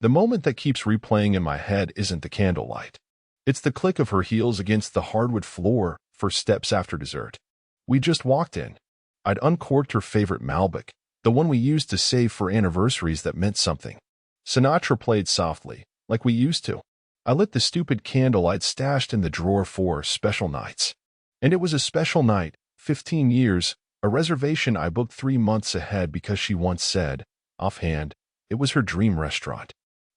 The moment that keeps replaying in my head isn't the candlelight. It's the click of her heels against the hardwood floor for steps after dessert. We just walked in. I'd uncorked her favorite Malbec, the one we used to save for anniversaries that meant something. Sinatra played softly, like we used to. I lit the stupid candle I'd stashed in the drawer for special nights. And it was a special night, 15 years, a reservation I booked 3 months ahead because she once said, offhand, it was her dream restaurant.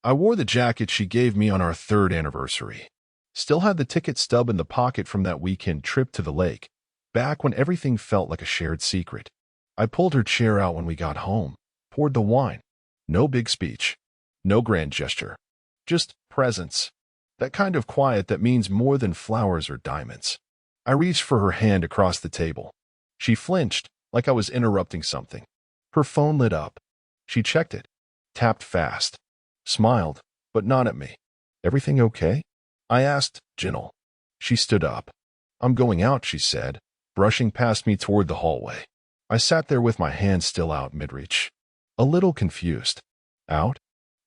I wore the jacket she gave me on our 3rd anniversary. Still had the ticket stub in the pocket from that weekend trip to the lake, back when everything felt like a shared secret. I pulled her chair out when we got home, poured the wine. No big speech. No grand gesture. Just presence. That kind of quiet that means more than flowers or diamonds. I reached for her hand across the table. She flinched, like I was interrupting something. Her phone lit up. She checked it. Tapped fast. Smiled, but not at me. Everything okay? I asked, gentle. She stood up. I'm going out, she said, brushing past me toward the hallway. I sat there with my hand still out mid-reach. A little confused. Out?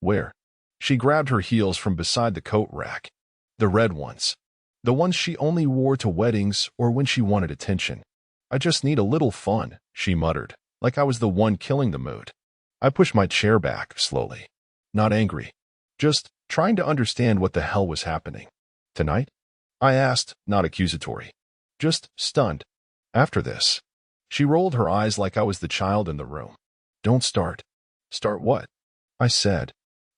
Where? She grabbed her heels from beside the coat rack. The red ones. The ones she only wore to weddings or when she wanted attention. I just need a little fun, she muttered, like I was the one killing the mood. I pushed my chair back, slowly. Not angry. Just trying to understand what the hell was happening. Tonight? I asked, not accusatory. Just stunned. After this. She rolled her eyes like I was the child in the room. Don't start. Start what? I said.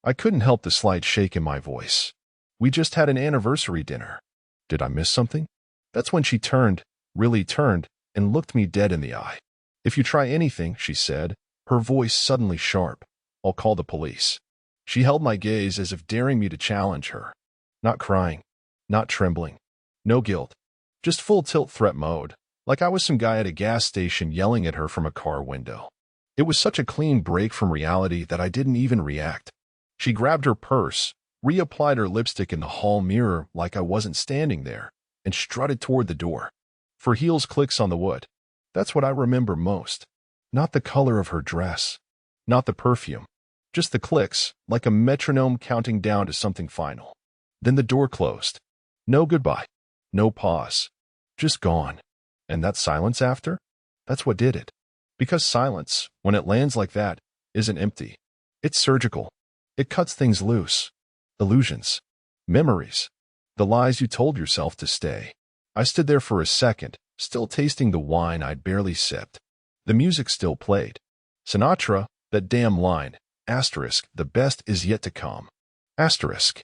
I couldn't help the slight shake in my voice. We just had an anniversary dinner. Did I miss something? That's when she turned, really turned, and looked me dead in the eye. If you try anything, she said, her voice suddenly sharp, I'll call the police. She held my gaze as if daring me to challenge her. Not crying. Not trembling. No guilt. Just full tilt threat mode, like I was some guy at a gas station yelling at her from a car window. It was such a clean break from reality that I didn't even react. She grabbed her purse, reapplied her lipstick in the hall mirror like I wasn't standing there, and strutted toward the door. For heels clicks on the wood. That's what I remember most. Not the color of her dress. Not the perfume. Just the clicks, like a metronome counting down to something final. Then the door closed. No goodbye. No pause. Just gone. And that silence after? That's what did it. Because silence, when it lands like that, isn't empty. It's surgical. It cuts things loose. Illusions. Memories. The lies you told yourself to stay. I stood there for a second, still tasting the wine I'd barely sipped. The music still played. Sinatra, that damn line, asterisk, the best is yet to come. Asterisk.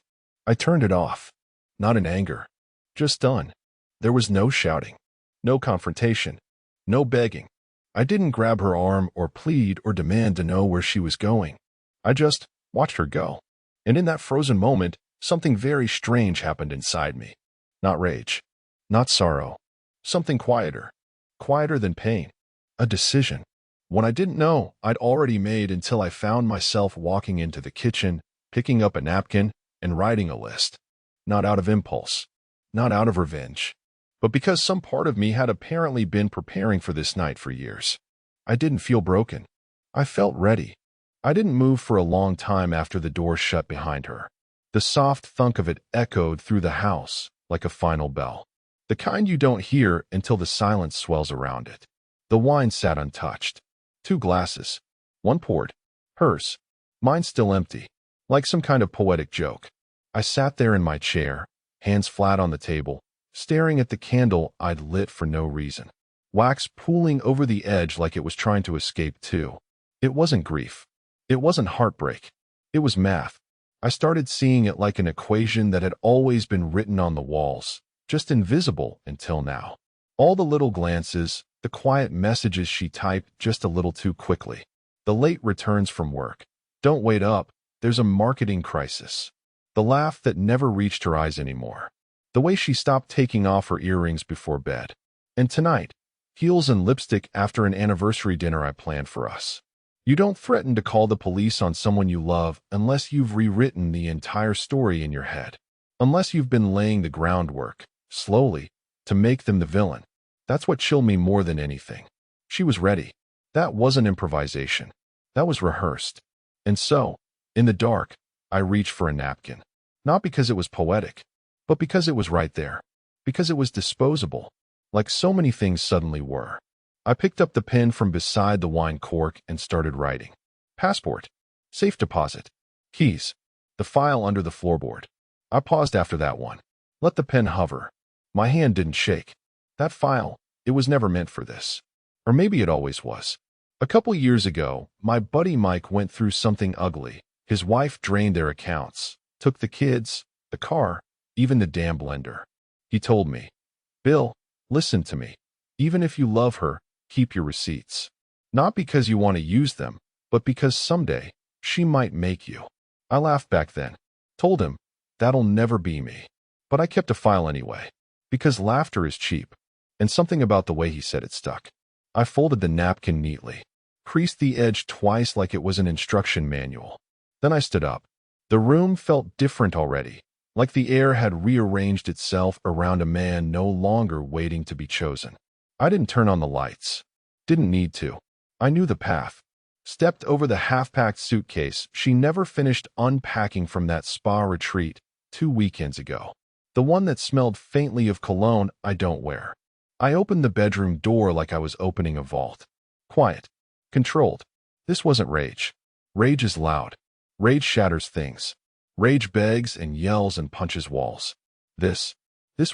I turned it off. Not in anger. Just done. There was no shouting. No confrontation. No begging. I didn't grab her arm or plead or demand to know where she was going. I just watched her go. And in that frozen moment, something very strange happened inside me. Not rage. Not sorrow. Something quieter. Quieter than pain. A decision. One I didn't know I'd already made until I found myself walking into the kitchen, picking up a napkin, and writing a list. Not out of impulse. Not out of revenge. But because some part of me had apparently been preparing for this night for years. I didn't feel broken. I felt ready. I didn't move for a long time after the door shut behind her. The soft thunk of it echoed through the house like a final bell. The kind you don't hear until the silence swells around it. The wine sat untouched. 2 glasses. One poured. Hers. Mine still empty. Like some kind of poetic joke. I sat there in my chair, hands flat on the table, staring at the candle I'd lit for no reason. Wax pooling over the edge like it was trying to escape too. It wasn't grief. It wasn't heartbreak. It was math. I started seeing it like an equation that had always been written on the walls, just invisible until now. All the little glances, the quiet messages she typed just a little too quickly. The late returns from work. Don't wait up, there's a marketing crisis. The laugh that never reached her eyes anymore. The way she stopped taking off her earrings before bed. And tonight, heels and lipstick after an anniversary dinner I planned for us. You don't threaten to call the police on someone you love unless you've rewritten the entire story in your head. Unless you've been laying the groundwork, slowly, to make them the villain. That's what chilled me more than anything. She was ready. That wasn't improvisation. That was rehearsed. And so, in the dark, I reached for a napkin. Not because it was poetic, but because it was right there. Because it was disposable, like so many things suddenly were. I picked up the pen from beside the wine cork and started writing. Passport. Safe deposit. Keys. The file under the floorboard. I paused after that one. Let the pen hover. My hand didn't shake. That file, it was never meant for this. Or maybe it always was. A couple years ago, my buddy Mike went through something ugly. His wife drained their accounts, took the kids, the car, even the damn blender. He told me, Bill, listen to me. Even if you love her, keep your receipts. Not because you want to use them, but because someday, she might make you. I laughed back then. Told him, that'll never be me. But I kept a file anyway. Because laughter is cheap. And something about the way he said it stuck. I folded the napkin neatly. Creased the edge twice like it was an instruction manual. Then I stood up. The room felt different already. Like the air had rearranged itself around a man no longer waiting to be chosen. I didn't turn on the lights. Didn't need to. I knew the path. Stepped over the half-packed suitcase she never finished unpacking from that spa retreat 2 weekends ago. The one that smelled faintly of cologne I don't wear. I opened the bedroom door like I was opening a vault. Quiet. Controlled. This wasn't rage. Rage is loud. Rage shatters things. Rage begs and yells and punches walls. This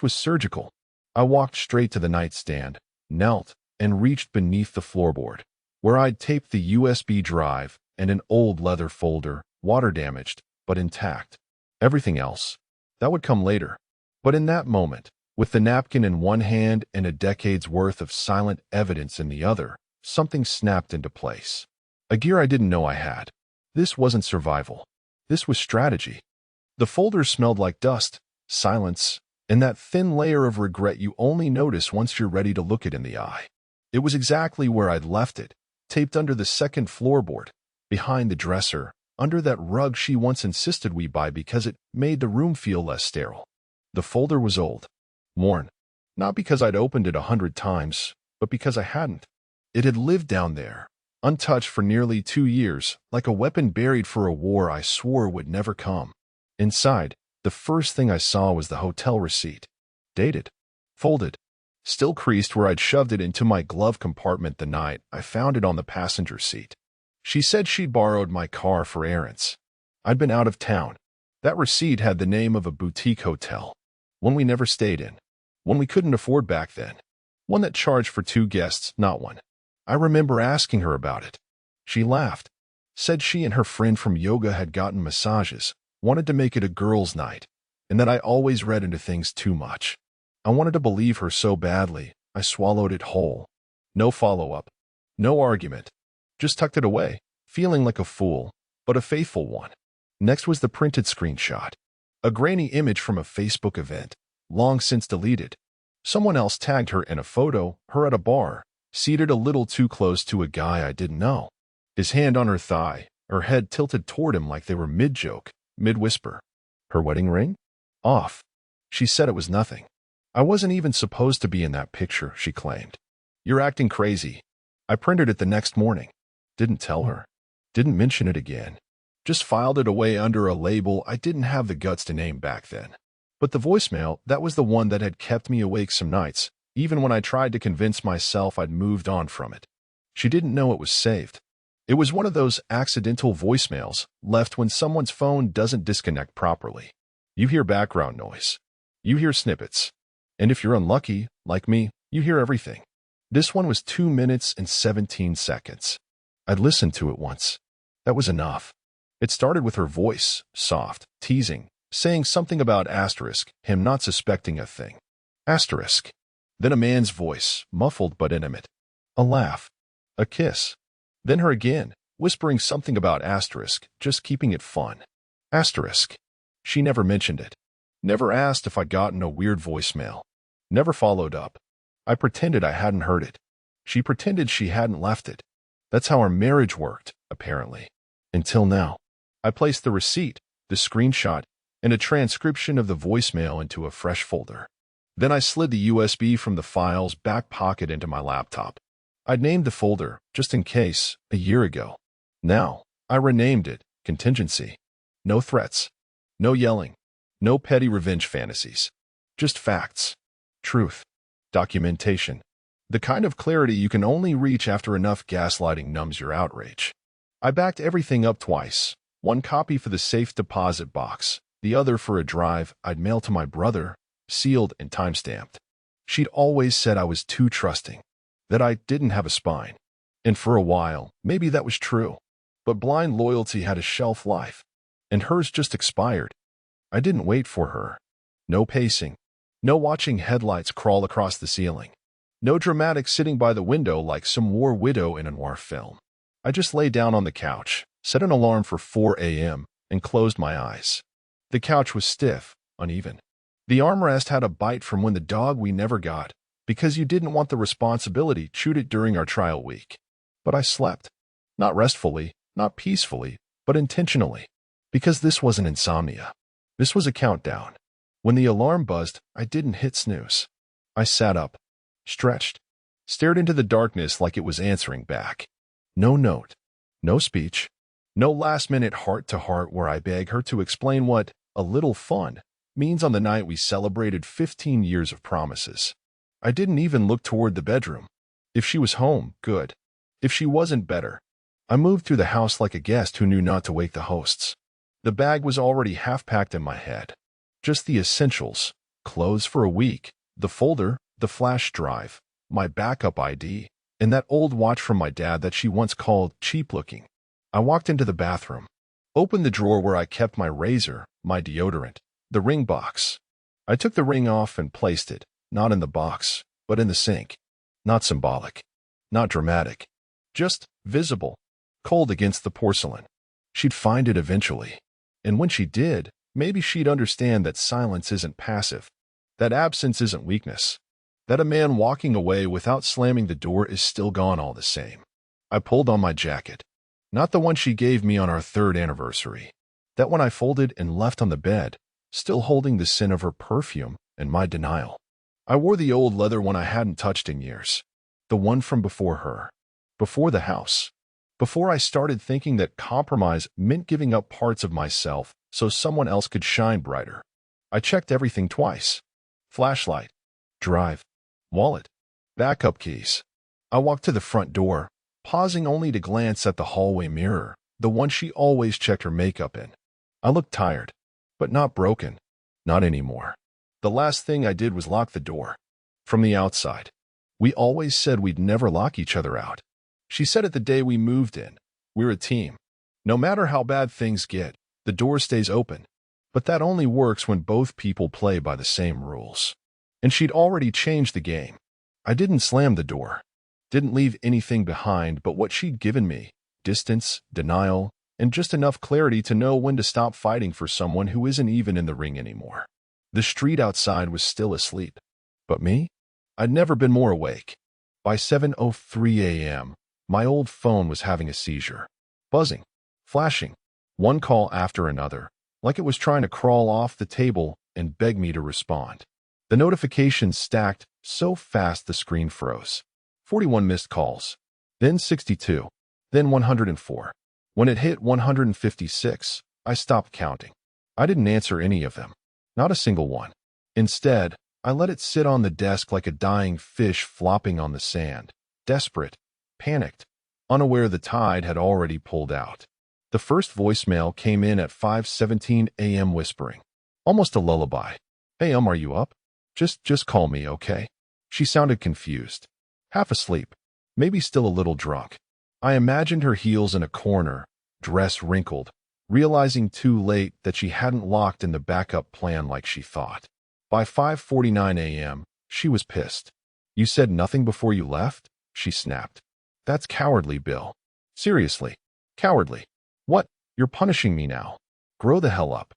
was surgical. I walked straight to the nightstand, knelt, and reached beneath the floorboard, where I'd taped the USB drive and an old leather folder, water-damaged, but intact. Everything else, that would come later. But in that moment, with the napkin in one hand and a decade's worth of silent evidence in the other, something snapped into place. A gear I didn't know I had. This wasn't survival. This was strategy. The folder smelled like dust, silence, and that thin layer of regret you only notice once you're ready to look it in the eye. It was exactly where I'd left it, taped under the second floorboard, behind the dresser, under that rug she once insisted we buy because it made the room feel less sterile. The folder was old, worn, not because I'd opened it 100 times, but because I hadn't. It had lived down there, untouched for nearly 2 years, like a weapon buried for a war I swore would never come. Inside, the first thing I saw was the hotel receipt. Dated. Folded. Still creased where I'd shoved it into my glove compartment the night I found it on the passenger seat. She said she'd borrowed my car for errands. I'd been out of town. That receipt had the name of a boutique hotel. One we never stayed in. One we couldn't afford back then. One that charged for 2 guests, not one. I remember asking her about it. She laughed. Said she and her friend from yoga had gotten massages, wanted to make it a girls' night, and that I always read into things too much. I wanted to believe her so badly, I swallowed it whole. No follow-up. No argument. Just tucked it away, feeling like a fool, but a faithful one. Next was the printed screenshot. A grainy image from a Facebook event, long since deleted. Someone else tagged her in a photo, her at a bar, seated a little too close to a guy I didn't know. His hand on her thigh, her head tilted toward him like they were mid-joke, mid-whisper. Her wedding ring? Off. She said it was nothing. I wasn't even supposed to be in that picture, she claimed. You're acting crazy. I printed it the next morning. Didn't tell her. Didn't mention it again. Just filed it away under a label I didn't have the guts to name back then. But the voicemail, that was the one that had kept me awake some nights, even when I tried to convince myself I'd moved on from it. She didn't know it was saved. It was one of those accidental voicemails left when someone's phone doesn't disconnect properly. You hear background noise. You hear snippets. And if you're unlucky, like me, you hear everything. This one was 2 minutes and 17 seconds. I'd listened to it once. That was enough. It started with her voice, soft, teasing, saying something about asterisk, him not suspecting a thing. Asterisk. Then a man's voice, muffled but intimate. A laugh. A kiss. Then her again, whispering something about asterisk, just keeping it fun. Asterisk. She never mentioned it. Never asked if I'd gotten a weird voicemail. Never followed up. I pretended I hadn't heard it. She pretended she hadn't left it. That's how our marriage worked, apparently. Until now. I placed the receipt, the screenshot, and a transcription of the voicemail into a fresh folder. Then I slid the USB from the file's back pocket into my laptop. I'd named the folder, just in case, a year ago. Now, I renamed it, Contingency. No threats. No yelling. No petty revenge fantasies. Just facts. Truth. Documentation. The kind of clarity you can only reach after enough gaslighting numbs your outrage. I backed everything up twice. One copy for the safe deposit box, the other for a drive I'd mail to my brother, sealed and time-stamped. She'd always said I was too trusting, that I didn't have a spine. And for a while, maybe that was true. But blind loyalty had a shelf life, and hers just expired. I didn't wait for her. No pacing. No watching headlights crawl across the ceiling. No dramatic sitting by the window like some war widow in a noir film. I just lay down on the couch, set an alarm for 4 a.m., and closed my eyes. The couch was stiff, uneven. The armrest had a bite from when the dog we never got, because you didn't want the responsibility, chewed it during our trial week. But I slept. Not restfully, not peacefully, but intentionally. Because this wasn't insomnia. This was a countdown. When the alarm buzzed, I didn't hit snooze. I sat up, stretched, stared into the darkness like it was answering back. No note, no speech, no last-minute heart-to-heart where I beg her to explain what "a little fun" means on the night we celebrated 15 years of promises. I didn't even look toward the bedroom. If she was home, good. If she wasn't, better. I moved through the house like a guest who knew not to wake the hosts. The bag was already half-packed in my head. Just the essentials, clothes for a week, the folder, the flash drive, my backup ID, and that old watch from my dad that she once called cheap-looking. I walked into the bathroom, opened the drawer where I kept my razor, my deodorant, the ring box. I took the ring off and placed it, not in the box, but in the sink. Not symbolic, not dramatic, just visible, cold against the porcelain. She'd find it eventually. And when she did, maybe she'd understand that silence isn't passive, that absence isn't weakness, that a man walking away without slamming the door is still gone all the same. I pulled on my jacket. Not the one she gave me on our 3rd anniversary. That one I folded and left on the bed, still holding the scent of her perfume and my denial. I wore the old leather one I hadn't touched in years. The one from before her. Before the house. Before I started thinking that compromise meant giving up parts of myself so someone else could shine brighter. I checked everything twice. Flashlight. Drive. Wallet. Backup keys. I walked to the front door, pausing only to glance at the hallway mirror, the one she always checked her makeup in. I looked tired, but not broken. Not anymore. The last thing I did was lock the door. From the outside. We always said we'd never lock each other out. She said it the day we moved in. We're a team. No matter how bad things get, the door stays open. But that only works when both people play by the same rules. And she'd already changed the game. I didn't slam the door. Didn't leave anything behind but what she'd given me. Distance, denial, and just enough clarity to know when to stop fighting for someone who isn't even in the ring anymore. The street outside was still asleep. But me? I'd never been more awake. By 7:03 a.m., my old phone was having a seizure. Buzzing. Flashing. One call after another, like it was trying to crawl off the table and beg me to respond. The notifications stacked so fast the screen froze. 41 missed calls. Then 62. Then 104. When it hit 156, I stopped counting. I didn't answer any of them. Not a single one. Instead, I let it sit on the desk like a dying fish flopping on the sand. Desperate. Panicked. Unaware the tide had already pulled out. The first voicemail came in at 5:17 a.m. whispering. Almost a lullaby. "Hey, are you up? Just call me, okay?" She sounded confused. Half asleep. Maybe still a little drunk. I imagined her heels in a corner, dress wrinkled, realizing too late that she hadn't locked in the backup plan like she thought. By 5:49 a.m., she was pissed. "You said nothing before you left?" she snapped. "That's cowardly, Bill. Seriously. Cowardly. What? You're punishing me now. Grow the hell up."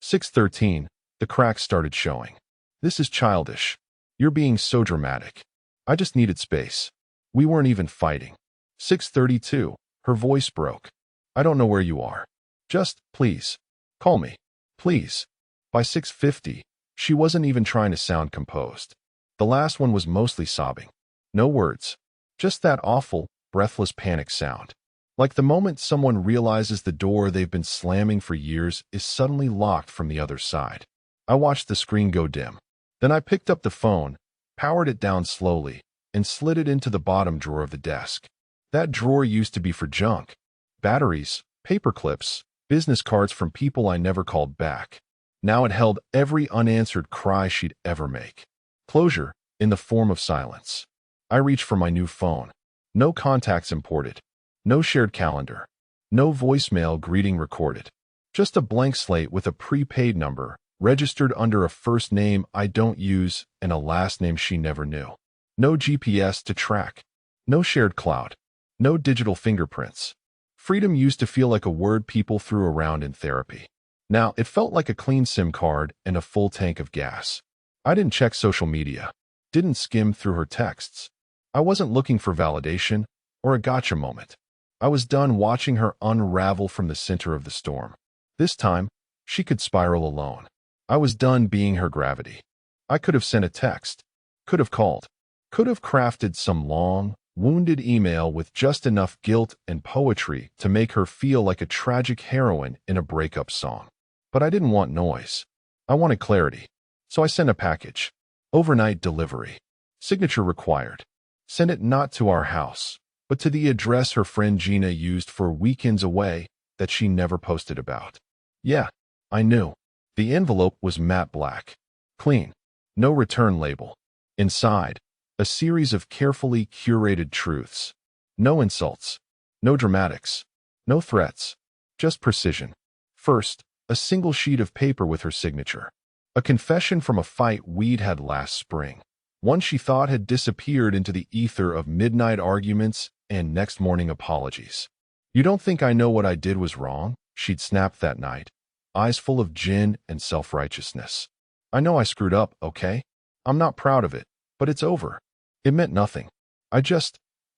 6:13, the cracks started showing. "This is childish. You're being so dramatic. I just needed space. We weren't even fighting." 6:32, her voice broke. "I don't know where you are. Just, please, call me. Please." By 6:50, she wasn't even trying to sound composed. The last one was mostly sobbing. No words. Just that awful, breathless panic sound. Like the moment someone realizes the door they've been slamming for years is suddenly locked from the other side. I watched the screen go dim. Then I picked up the phone, powered it down slowly, and slid it into the bottom drawer of the desk. That drawer used to be for junk. Batteries, paper clips, business cards from people I never called back. Now it held every unanswered cry she'd ever make. Closure, in the form of silence. I reached for my new phone. No contacts imported. No shared calendar. No voicemail greeting recorded. Just a blank slate with a prepaid number, registered under a first name I don't use and a last name she never knew. No GPS to track. No shared cloud. No digital fingerprints. Freedom used to feel like a word people threw around in therapy. Now it felt like a clean SIM card and a full tank of gas. I didn't check social media. Didn't skim through her texts. I wasn't looking for validation or a gotcha moment. I was done watching her unravel from the center of the storm. This time, she could spiral alone. I was done being her gravity. I could have sent a text, could have called, could have crafted some long, wounded email with just enough guilt and poetry to make her feel like a tragic heroine in a breakup song. But I didn't want noise. I wanted clarity. So I sent a package. Overnight delivery. Signature required. Sent it not to our house, but to the address her friend Gina used for weekends away that she never posted about. Yeah, I knew. The envelope was matte black. Clean. No return label. Inside, a series of carefully curated truths. No insults. No dramatics. No threats. Just precision. First, a single sheet of paper with her signature. A confession from a fight we'd had last spring. One she thought had disappeared into the ether of midnight arguments and next morning apologies. You don't think I know what I did was wrong? She'd snapped that night, eyes full of gin and self-righteousness. I know I screwed up, okay? I'm not proud of it, but it's over. It meant nothing.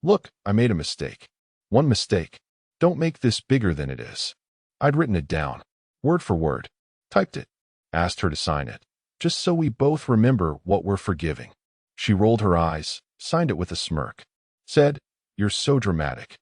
Look, I made a mistake. One mistake. Don't make this bigger than it is. I'd written it down, word for word, typed it, asked her to sign it, just so we both remember what we're forgiving. She rolled her eyes, signed it with a smirk, said, "You're so dramatic."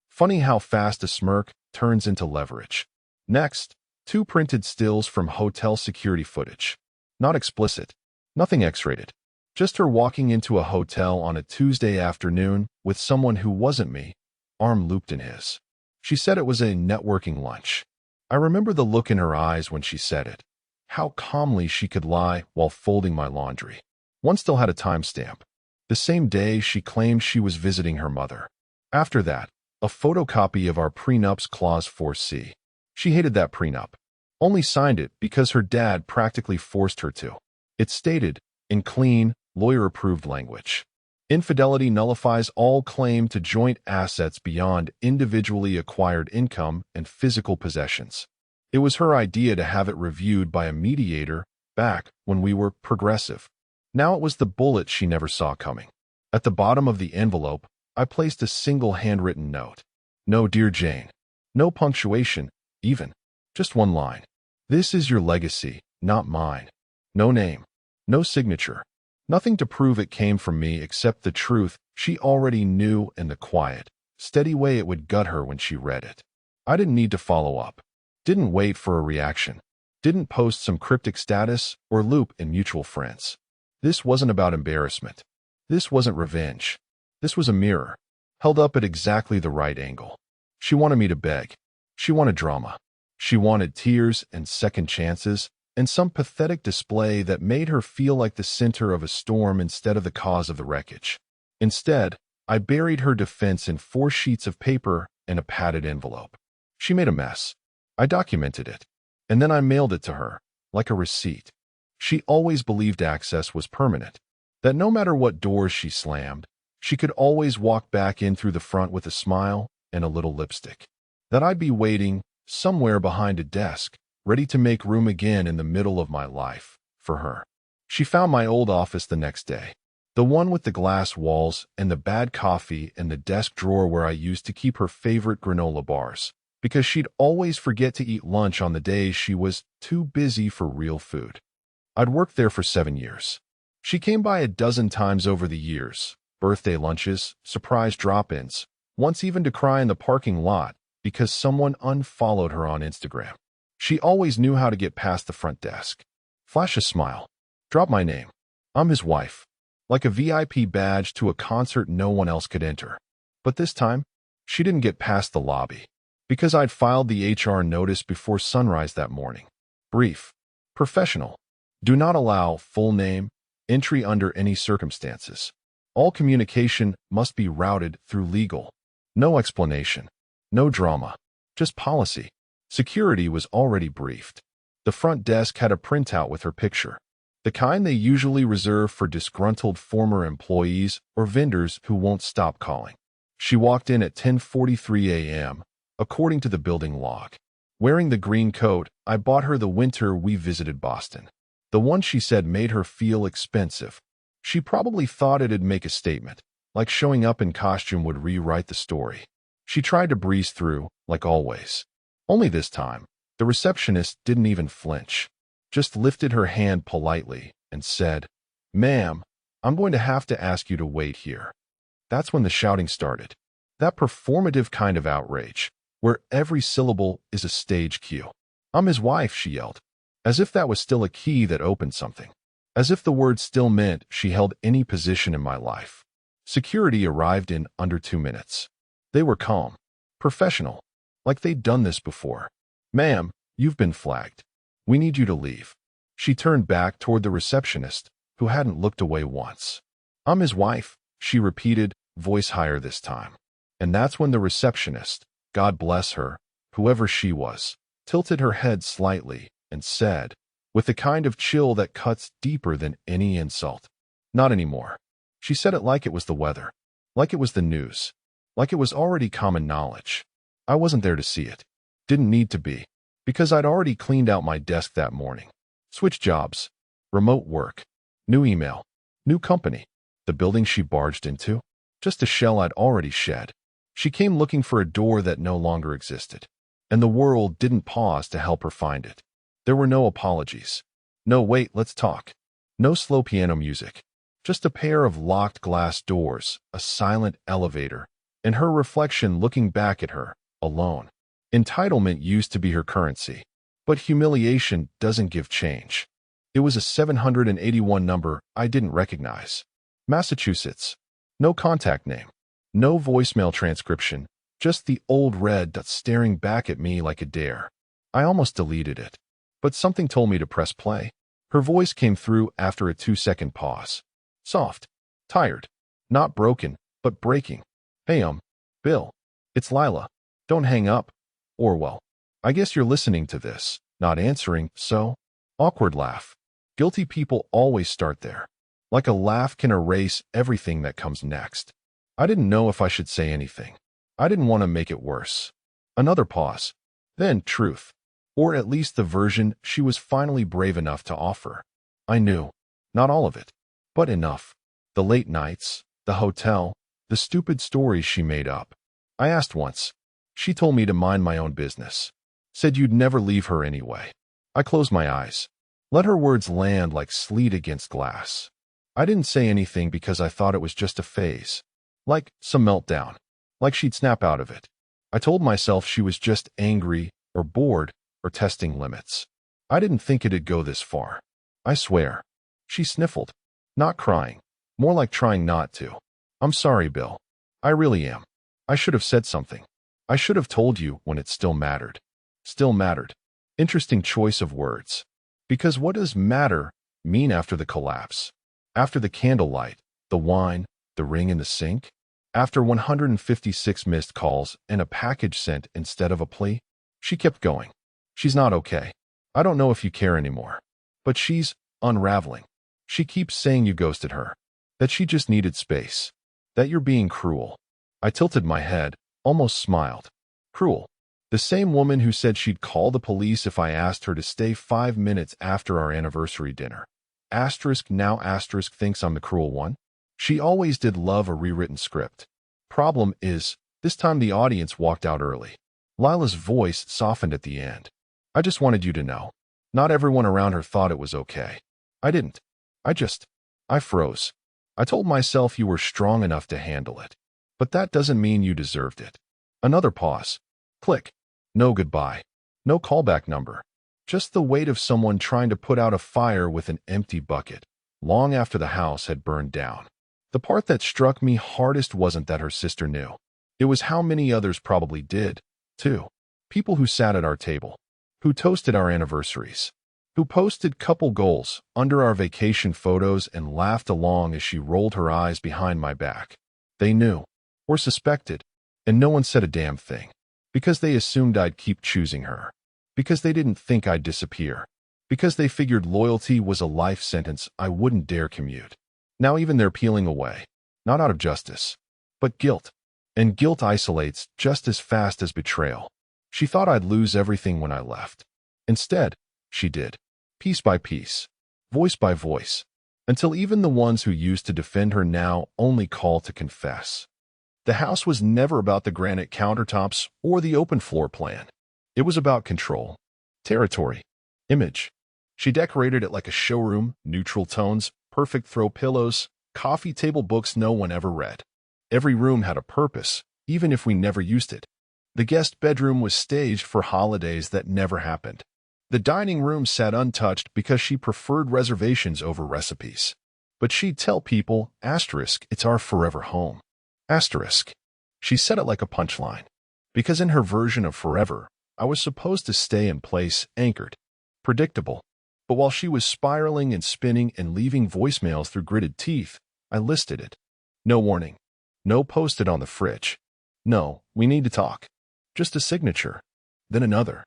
Funny how fast a smirk turns into leverage. Next, 2 printed stills from hotel security footage. Not explicit, nothing X-rated. Just her walking into a hotel on a Tuesday afternoon with someone who wasn't me, arm looped in his. She said it was a networking lunch. I remember the look in her eyes when she said it. How calmly she could lie while folding my laundry. One still had a timestamp. The same day she claimed she was visiting her mother. After that, a photocopy of our prenup's Clause 4C. She hated that prenup. Only signed it because her dad practically forced her to. It stated, in clean, lawyer-approved language, infidelity nullifies all claim to joint assets beyond individually acquired income and physical possessions. It was her idea to have it reviewed by a mediator back when we were progressive. Now it was the bullet she never saw coming. At the bottom of the envelope, I placed a single handwritten note. No, dear Jane. No punctuation, even. Just one line. This is your legacy, not mine. No name. No signature. Nothing to prove it came from me except the truth she already knew and the quiet, steady way it would gut her when she read it. I didn't need to follow up. Didn't wait for a reaction. Didn't post some cryptic status or loop in mutual friends. This wasn't about embarrassment. This wasn't revenge. This was a mirror, held up at exactly the right angle. She wanted me to beg. She wanted drama. She wanted tears and second chances, and some pathetic display that made her feel like the center of a storm instead of the cause of the wreckage. Instead, I buried her defense in 4 sheets of paper and a padded envelope. She made a mess. I documented it, and then I mailed it to her, like a receipt. She always believed access was permanent, that no matter what doors she slammed, she could always walk back in through the front with a smile and a little lipstick. That I'd be waiting, somewhere behind a desk, ready to make room again in the middle of my life, for her. She found my old office the next day. The one with the glass walls and the bad coffee and the desk drawer where I used to keep her favorite granola bars, because she'd always forget to eat lunch on the days she was too busy for real food. I'd worked there for 7 years. She came by a dozen times over the years, birthday lunches, surprise drop-ins, once even to cry in the parking lot because someone unfollowed her on Instagram. She always knew how to get past the front desk. Flash a smile. Drop my name. I'm his wife. Like a VIP badge to a concert no one else could enter. But this time, she didn't get past the lobby. Because I'd filed the HR notice before sunrise that morning. Brief. Professional. Do not allow full name, entry under any circumstances. All communication must be routed through legal. No explanation. No drama. Just policy. Security was already briefed. The front desk had a printout with her picture. The kind they usually reserve for disgruntled former employees or vendors who won't stop calling. She walked in at 10:43 a.m., according to the building log. Wearing the green coat, I bought her the winter we visited Boston. The one she said made her feel expensive. She probably thought it'd make a statement, like showing up in costume would rewrite the story. She tried to breeze through, like always. Only this time, the receptionist didn't even flinch, just lifted her hand politely and said, "Ma'am, I'm going to have to ask you to wait here." That's when the shouting started. That performative kind of outrage, where every syllable is a stage cue. "I'm his wife," she yelled, as if that was still a key that opened something. As if the word still meant she held any position in my life. Security arrived in under 2 minutes. They were calm, professional, like they'd done this before. "Ma'am, you've been flagged. We need you to leave." She turned back toward the receptionist, who hadn't looked away once. "I'm his wife," she repeated, voice higher this time. And that's when the receptionist, God bless her, whoever she was, tilted her head slightly and said, with the kind of chill that cuts deeper than any insult, "Not anymore." She said it like it was the weather, like it was the news, like it was already common knowledge. I wasn't there to see it. Didn't need to be, because I'd already cleaned out my desk that morning. Switched jobs, remote work, new email, new company. The building she barged into, just a shell I'd already shed. She came looking for a door that no longer existed, and the world didn't pause to help her find it. There were no apologies. No "wait, let's talk." No slow piano music. Just a pair of locked glass doors, a silent elevator, and her reflection looking back at her, alone. Entitlement used to be her currency, but humiliation doesn't give change. It was a 781 number I didn't recognize. Massachusetts. No contact name. No voicemail transcription. Just the old red dot staring back at me like a dare. I almost deleted it, but something told me to press play. Her voice came through after a 2-second pause. Soft. Tired. Not broken, but breaking. "Hey, Bill. It's Lila. Don't hang up. Or well, I guess you're listening to this, not answering, so?" Awkward laugh. Guilty people always start there. Like a laugh can erase everything that comes next. I didn't know if I should say anything. I didn't want to make it worse. Another pause. Then truth. Or at least the version she was finally brave enough to offer. I knew. Not all of it. But enough. The late nights, the hotel, the stupid stories she made up. I asked once. She told me to mind my own business. Said you'd never leave her anyway. I closed my eyes. Let her words land like sleet against glass. I didn't say anything because I thought it was just a phase. Like some meltdown. Like she'd snap out of it. I told myself she was just angry, or bored, or testing limits. I didn't think it'd go this far. I swear. She sniffled. Not crying. More like trying not to. "I'm sorry, Bill. I really am. I should have said something. I should have told you when it still mattered." Still mattered. Interesting choice of words. Because what does matter mean after the collapse? After the candlelight, the wine, the ring in the sink? After 156 missed calls and a package sent instead of a plea? She kept going. "She's not okay. I don't know if you care anymore. But she's unraveling. She keeps saying you ghosted her. That she just needed space. That you're being cruel." I tilted my head, almost smiled. Cruel. The same woman who said she'd call the police if I asked her to stay 5 minutes after our anniversary dinner. Asterisk now asterisk thinks I'm the cruel one. She always did love a rewritten script. Problem is, this time the audience walked out early. Lila's voice softened at the end. "I just wanted you to know. Not everyone around her thought it was okay. I didn't. I froze. I told myself you were strong enough to handle it. But that doesn't mean you deserved it. Another pause. Click. No goodbye. No callback number. Just the weight of someone trying to put out a fire with an empty bucket, long after the house had burned down. The part that struck me hardest wasn't that her sister knew. It was how many others probably did, too. People who sat at our table, who toasted our anniversaries, who posted couple goals under our vacation photos and laughed along as she rolled her eyes behind my back. They knew, or suspected, and no one said a damn thing, because they assumed I'd keep choosing her, because they didn't think I'd disappear, because they figured loyalty was a life sentence I wouldn't dare commute. Now even they're peeling away, not out of justice, but guilt. And guilt isolates just as fast as betrayal. She thought I'd lose everything when I left. Instead, she did, piece by piece, voice by voice, until even the ones who used to defend her now only call to confess. The house was never about the granite countertops or the open floor plan. It was about control, territory, image. She decorated it like a showroom, neutral tones, perfect throw pillows, coffee table books no one ever read. Every room had a purpose, even if we never used it. The guest bedroom was staged for holidays that never happened. The dining room sat untouched because she preferred reservations over recipes. But she'd tell people, it's our forever home. She said it like a punchline. Because in her version of forever, I was supposed to stay in place, anchored, predictable. But while she was spiraling and spinning and leaving voicemails through gritted teeth, I listed it. No warning. No posted on the fridge. No, we need to talk. Just a signature. Then another.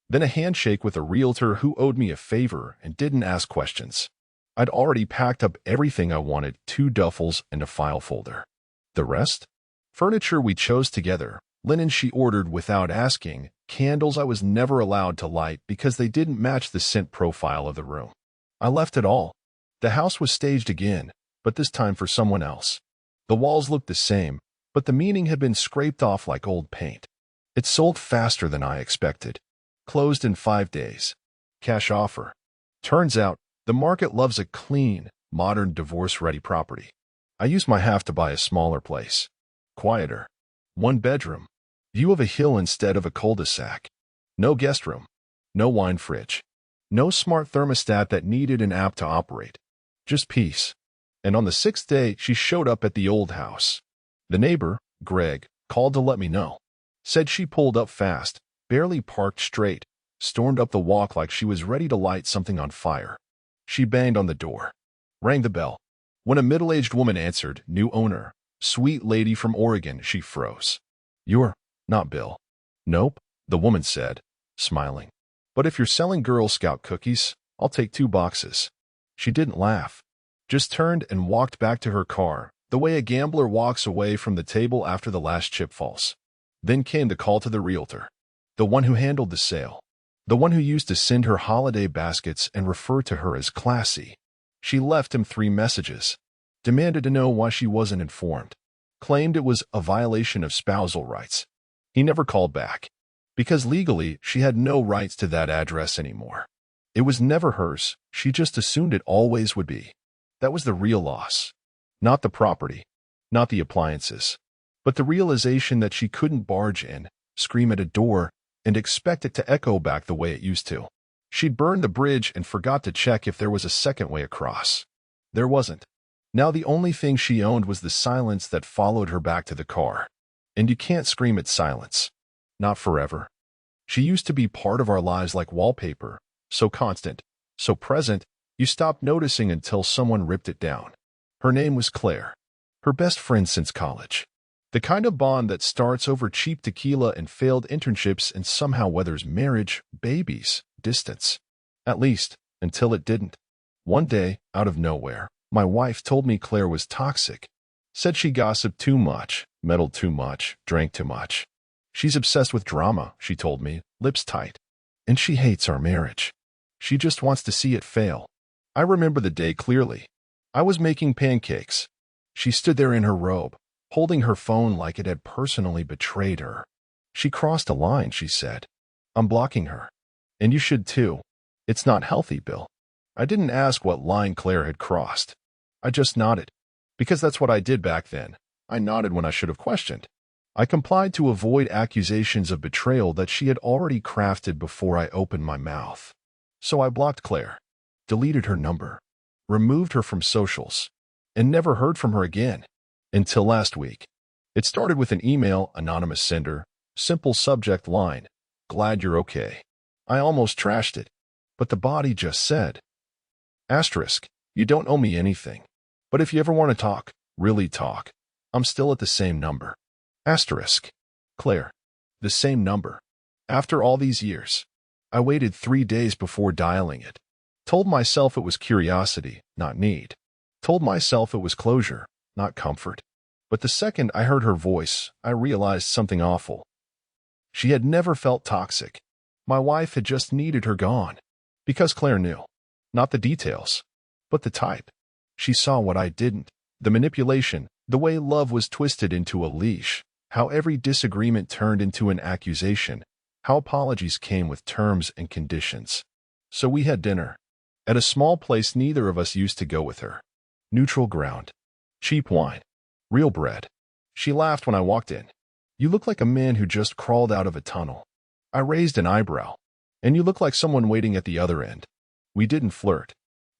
Then a handshake with a realtor who owed me a favor and didn't ask questions. I'd already packed up everything I wanted, 2 duffels and a file folder. The rest? Furniture we chose together, linen she ordered without asking, candles I was never allowed to light because they didn't match the scent profile of the room. I left it all. The house was staged again, but this time for someone else. The walls looked the same, but the meaning had been scraped off like old paint. It sold faster than I expected. Closed in 5 days. Cash offer. Turns out, the market loves a clean, modern divorce-ready property. I used my half to buy a smaller place. Quieter. 1 bedroom. View of a hill instead of a cul-de-sac. No guest room. No wine fridge. No smart thermostat that needed an app to operate. Just peace. And on the 6th day, she showed up at the old house. The neighbor, Greg, called to let me know. Said she pulled up fast, barely parked straight, stormed up the walk like she was ready to light something on fire. She banged on the door. Rang the bell. When a middle-aged woman answered, new owner, sweet lady from Oregon, she froze. You're not Bill. Nope, the woman said, smiling. But if you're selling Girl Scout cookies, I'll take 2 boxes. She didn't laugh. Just turned and walked back to her car, the way a gambler walks away from the table after the last chip falls. Then came the call to the realtor, the one who handled the sale, the one who used to send her holiday baskets and refer to her as classy. She left him 3 messages, demanded to know why she wasn't informed, claimed it was a violation of spousal rights. He never called back, because legally she had no rights to that address anymore. It was never hers, she just assumed it always would be. That was the real loss. Not the property, not the appliances, but the realization that she couldn't barge in, scream at a door, and expect it to echo back the way it used to. She'd burned the bridge and forgot to check if there was a second way across. There wasn't. Now the only thing she owned was the silence that followed her back to the car. And you can't scream at silence. Not forever. She used to be part of our lives like wallpaper, so constant, so present, you stopped noticing until someone ripped it down. Her name was Claire, her best friend since college. The kind of bond that starts over cheap tequila and failed internships and somehow weathers marriage, babies, distance. At least, until it didn't. One day, out of nowhere, my wife told me Claire was toxic. Said she gossiped too much, meddled too much, drank too much. She's obsessed with drama, she told me, lips tight. And she hates our marriage. She just wants to see it fail. I remember the day clearly. I was making pancakes. She stood there in her robe, holding her phone like it had personally betrayed her. She crossed a line, she said. I'm blocking her. And you should too. It's not healthy, Bill. I didn't ask what line Claire had crossed. I just nodded. Because that's what I did back then. I nodded when I should have questioned. I complied to avoid accusations of betrayal that she had already crafted before I opened my mouth. So I blocked Claire, deleted her number, removed her from socials, and never heard from her again. Until last week. It started with an email, anonymous sender, simple subject line, "Glad you're okay." I almost trashed it, but the body just said, "Asterisk, you don't owe me anything. But if you ever want to talk, really talk, I'm still at the same number." Asterisk. Claire. The same number. After all these years. I waited 3 days before dialing it. Told myself it was curiosity, not need. Told myself it was closure, not comfort. But the second I heard her voice, I realized something awful. She had never felt toxic. My wife had just needed her gone. Because Claire knew. Not the details, but the type. She saw what I didn't. The manipulation, the way love was twisted into a leash, how every disagreement turned into an accusation, how apologies came with terms and conditions. So we had dinner. At a small place neither of us used to go with her. Neutral ground. Cheap wine. Real bread. She laughed when I walked in. "You look like a man who just crawled out of a tunnel." I raised an eyebrow. "And you look like someone waiting at the other end." We didn't flirt.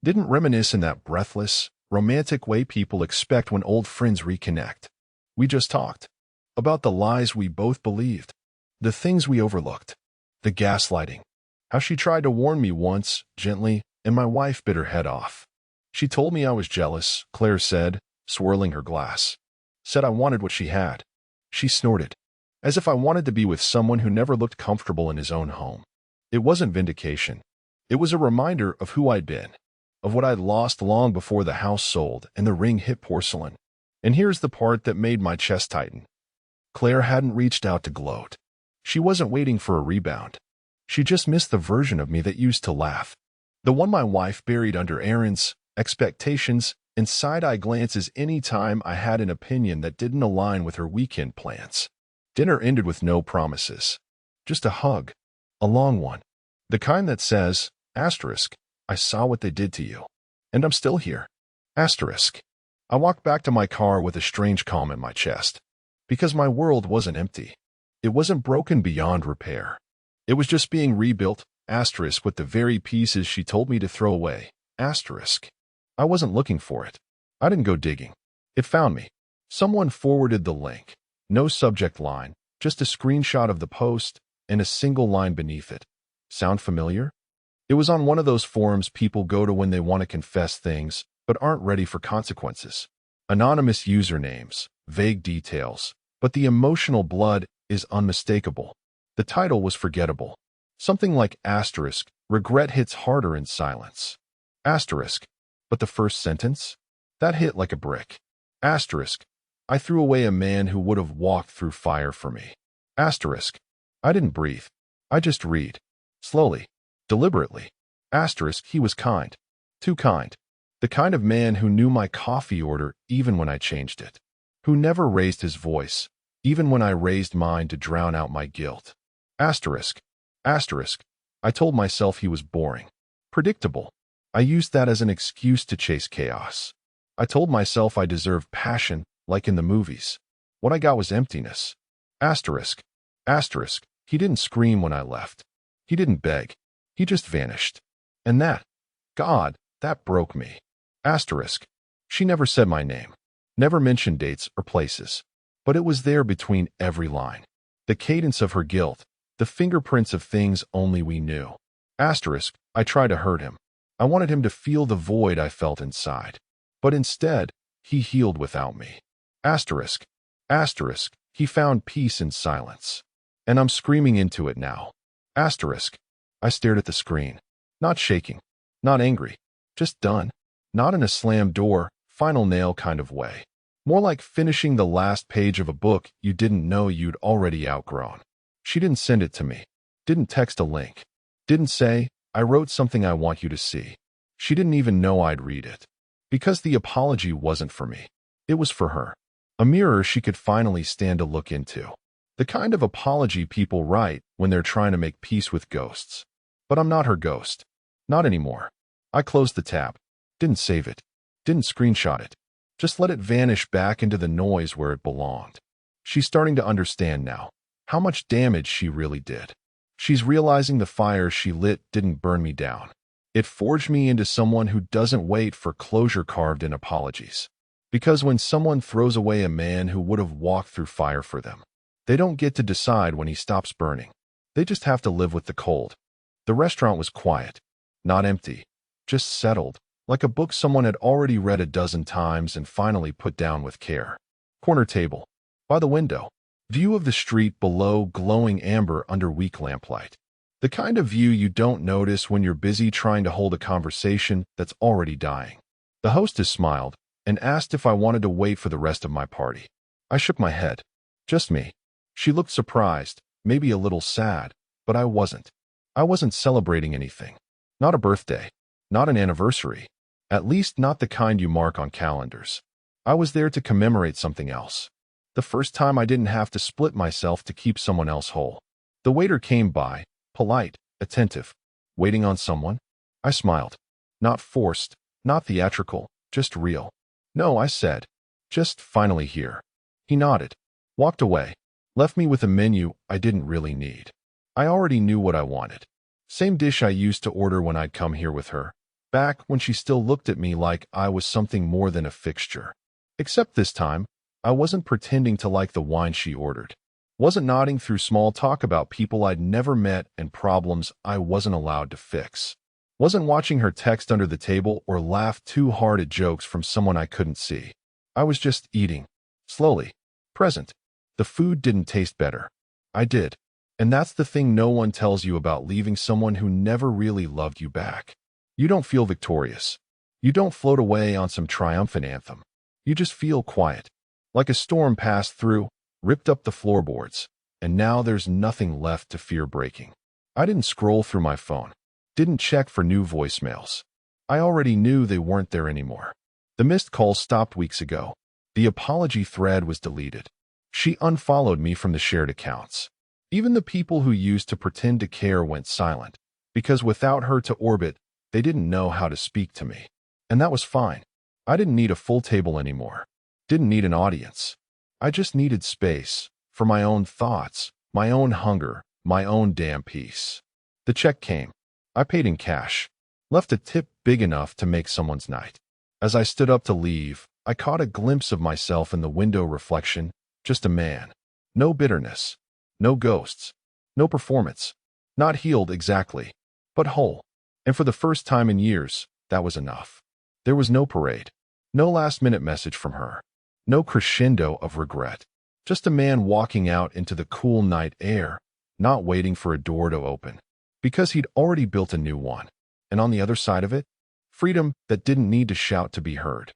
Didn't reminisce in that breathless, romantic way people expect when old friends reconnect. We just talked. About the lies we both believed. The things we overlooked. The gaslighting. How she tried to warn me once, gently, and my wife bit her head off. She told me I was jealous, Claire said, swirling her glass. Said I wanted what she had. She snorted. As if I wanted to be with someone who never looked comfortable in his own home. It wasn't vindication. It was a reminder of who I'd been. Of what I'd lost long before the house sold and the ring hit porcelain. And here's the part that made my chest tighten. Claire hadn't reached out to gloat. She wasn't waiting for a rebound. She just missed the version of me that used to laugh. The one my wife buried under errands, expectations, and side-eye glances any time I had an opinion that didn't align with her weekend plans. Dinner ended with no promises. Just a hug. A long one. The kind that says, asterisk, I saw what they did to you. And I'm still here. Asterisk. I walked back to my car with a strange calm in my chest. Because my world wasn't empty. It wasn't broken beyond repair. It was just being rebuilt, asterisk, with the very pieces she told me to throw away, asterisk. I wasn't looking for it. I didn't go digging. It found me. Someone forwarded the link. No subject line, just a screenshot of the post and a single line beneath it. Sound familiar? It was on one of those forums people go to when they want to confess things, but aren't ready for consequences. Anonymous usernames, vague details, but the emotional blood is unmistakable. The title was forgettable. Something like asterisk, regret hits harder in silence. Asterisk. But the first sentence? That hit like a brick. Asterisk. I threw away a man who would have walked through fire for me. Asterisk. I didn't breathe. I just read. Slowly. Deliberately. Asterisk. He was kind. Too kind. The kind of man who knew my coffee order even when I changed it. Who never raised his voice, even when I raised mine to drown out my guilt. Asterisk. Asterisk. I told myself he was boring. Predictable. I used that as an excuse to chase chaos. I told myself I deserved passion, like in the movies. What I got was emptiness. Asterisk. Asterisk. He didn't scream when I left. He didn't beg. He just vanished. And that, God, that broke me. Asterisk. She never said my name. Never mentioned dates or places. But it was there between every line. The cadence of her guilt. The fingerprints of things only we knew. Asterisk. I tried to hurt him. I wanted him to feel the void I felt inside. But instead, he healed without me. Asterisk. Asterisk. He found peace in silence. And I'm screaming into it now. Asterisk. I stared at the screen. Not shaking. Not angry. Just done. Not in a slam door, final nail kind of way. More like finishing the last page of a book you didn't know you'd already outgrown. She didn't send it to me. Didn't text a link. Didn't say, I wrote something I want you to see. She didn't even know I'd read it. Because the apology wasn't for me. It was for her. A mirror she could finally stand to look into. The kind of apology people write when they're trying to make peace with ghosts. But I'm not her ghost. Not anymore. I closed the tab. Didn't save it. Didn't screenshot it. Just let it vanish back into the noise where it belonged. She's starting to understand now how much damage she really did. She's realizing the fire she lit didn't burn me down. It forged me into someone who doesn't wait for closure carved in apologies. Because when someone throws away a man who would have walked through fire for them, they don't get to decide when he stops burning. They just have to live with the cold. The restaurant was quiet, not empty, just settled, like a book someone had already read a dozen times and finally put down with care. Corner table. By the window. View of the street below, glowing amber under weak lamplight. The kind of view you don't notice when you're busy trying to hold a conversation that's already dying. The hostess smiled and asked if I wanted to wait for the rest of my party. I shook my head. Just me. She looked surprised, maybe a little sad, but I wasn't. I wasn't celebrating anything. Not a birthday. Not an anniversary. At least not the kind you mark on calendars. I was there to commemorate something else. The first time I didn't have to split myself to keep someone else whole. The waiter came by, polite, attentive. Waiting on someone? I smiled. Not forced, not theatrical, just real. No, I said. Just finally here. He nodded. Walked away. Left me with a menu I didn't really need. I already knew what I wanted. Same dish I used to order when I'd come here with her. Back when she still looked at me like I was something more than a fixture. Except this time, I wasn't pretending to like the wine she ordered. Wasn't nodding through small talk about people I'd never met and problems I wasn't allowed to fix. Wasn't watching her text under the table or laugh too hard at jokes from someone I couldn't see. I was just eating. Slowly. Present. The food didn't taste better. I did. And that's the thing no one tells you about leaving someone who never really loved you back. You don't feel victorious. You don't float away on some triumphant anthem. You just feel quiet. Like a storm passed through, ripped up the floorboards, and now there's nothing left to fear breaking. I didn't scroll through my phone. Didn't check for new voicemails. I already knew they weren't there anymore. The missed calls stopped weeks ago. The apology thread was deleted. She unfollowed me from the shared accounts. Even the people who used to pretend to care went silent, because without her to orbit, they didn't know how to speak to me. And that was fine. I didn't need a full table anymore. Didn't need an audience. I just needed space for my own thoughts, my own hunger, my own damn peace. The check came. I paid in cash. Left a tip big enough to make someone's night. As I stood up to leave, I caught a glimpse of myself in the window reflection, just a man. No bitterness. No ghosts. No performance. Not healed exactly, but whole. And for the first time in years, that was enough. There was no parade. No last-minute message from her. No crescendo of regret. Just a man walking out into the cool night air, not waiting for a door to open. Because he'd already built a new one. And on the other side of it, freedom that didn't need to shout to be heard.